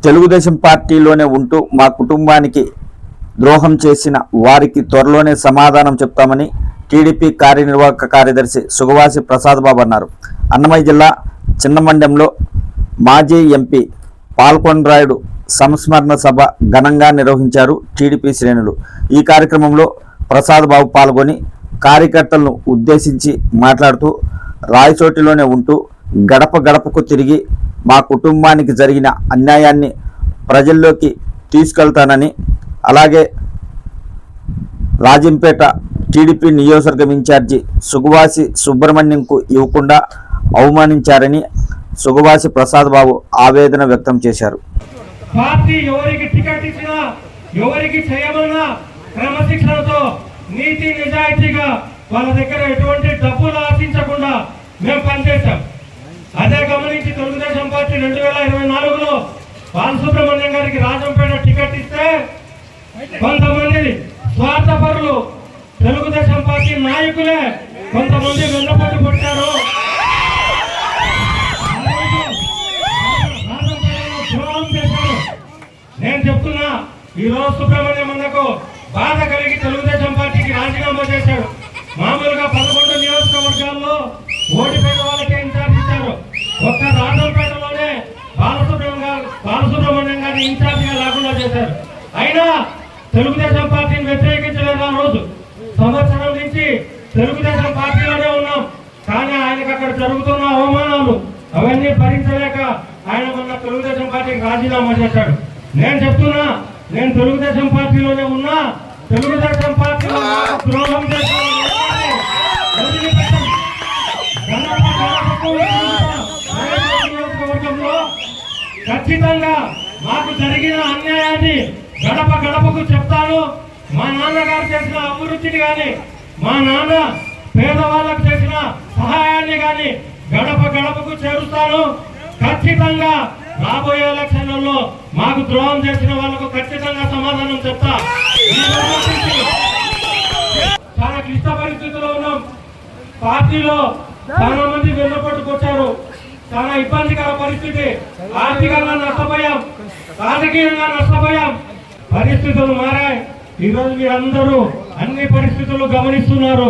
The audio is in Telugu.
తెలుగుదేశం పార్టీలోనే ఉంటూ మా కుటుంబానికి ద్రోహం చేసిన వారికి త్వరలోనే సమాధానం చెప్తామని టీడీపీ కార్యనిర్వాహక కార్యదర్శి సుగవాసి ప్రసాద్ బాబు అన్నారు. అన్నమయ్య జిల్లా చిన్నమండెంలో మాజీ ఎంపీ పాల్కొండరాయుడు సంస్మరణ సభ ఘనంగా నిర్వహించారు టీడీపీ శ్రేణులు. ఈ కార్యక్రమంలో ప్రసాద్ బాబు పాల్గొని కార్యకర్తలను ఉద్దేశించి మాట్లాడుతూ రాయచోటిలోనే ఉంటూ గడప గడపకు తిరిగి మా కుటుంబానికి జరిగిన అన్యాయాన్ని ప్రజల్లోకి తీసుకెళ్తానని, అలాగే రాజంపేట టీడీపీ నియోజకవర్గం ఇన్ఛార్జి సుగవాసి సుబ్రహ్మణ్యంకు ఇవ్వకుండా అవమానించారని సుగవాసి ప్రసాద్ బాబు ఆవేదన వ్యక్తం చేశారు. పార్టీ ఎవరికి టికెట్ ఇచ్చినా, ఎవరికి చేయమన్నా క్రమశిక్షణతో నీతి నిజాయితీగా వాళ్ళ దగ్గర ఎటువంటి డబ్బులు ఆశించకుండా మేము పనిచేశాం. అదే గమనించి తెలుగుదేశం పార్టీ 2024లో బాలసుబ్రహ్మణ్యం గారికి రాజంపేట టికెట్ ఇస్తే కొంతమంది స్వార్థపరులు తెలుగుదేశం పార్టీ నాయకులే కొంతమంది వెన్నపట్టు కొట్టారు. ద్రోహం చేశారు. నేను చెప్తున్నా, ఈరోజు సుబ్రహ్మణ్యం అన్నకు బాధ కలిగి తెలుగుదేశం పార్టీకి రాజీనామా చేశాడు. మామూలుగా 11 నియోజకవర్గాల్లో ఓడిపోయిన వాళ్ళకే ఇన్ఛార్జ్ ఇచ్చారు. ఒక్క రాజంపేటలోనే బాలసుబ్రహ్మణ్యం గారిని ఇన్ఛార్జిగా లేకుండా చేశారు. అయినా తెలుగుదేశం పార్టీని వ్యతిరేకించలేదు. ఆ రోజు సంవత్సరం నుంచి తెలుగుదేశం పార్టీలోనే ఉన్నాం. కానీ ఆయనకు అక్కడ జరుగుతున్న అవమానాలు అవన్నీ భరించలేక ఆయన మొన్న తెలుగుదేశం పార్టీకి రాజీనామా చేశాడు. నేను చెప్తున్నా, నేను తెలుగుదేశం పార్టీలోనే ఉన్నా. తెలుగుదేశం పార్టీలో ద్రోహం నియోజకవర్గంలో ఖచ్చితంగా మాకు జరిగిన అన్యాయాన్ని గడప గడపకు చెప్తాను. మా నాన్నగారు చేసిన అభివృద్ధిని కానీ, మా నాన్న పేదవాళ్ళకు చేసిన సహాయాన్ని కానీ గడప గడపకు చేరుస్తాను. ఖచ్చితంగా రాబోయే ఎలక్షన్లలో మాకు ద్రోహం చేసిన వాళ్ళకు ఖచ్చితంగా సమాధానం చెప్తా. చాలా క్లిష్ట పరిస్థితుల్లో ఉన్నాం. పార్టీలో చాలా మంది వెన్నపట్టుకొచ్చారు. చాలా ఇబ్బందికర పరిస్థితి. ఆర్థికంగా నష్టపోయాం, రాజకీయంగా నష్టపోయాం. పరిస్థితులు మారాయి. ఈరోజు మీరందరూ అన్ని పరిస్థితులు గమనిస్తున్నారు.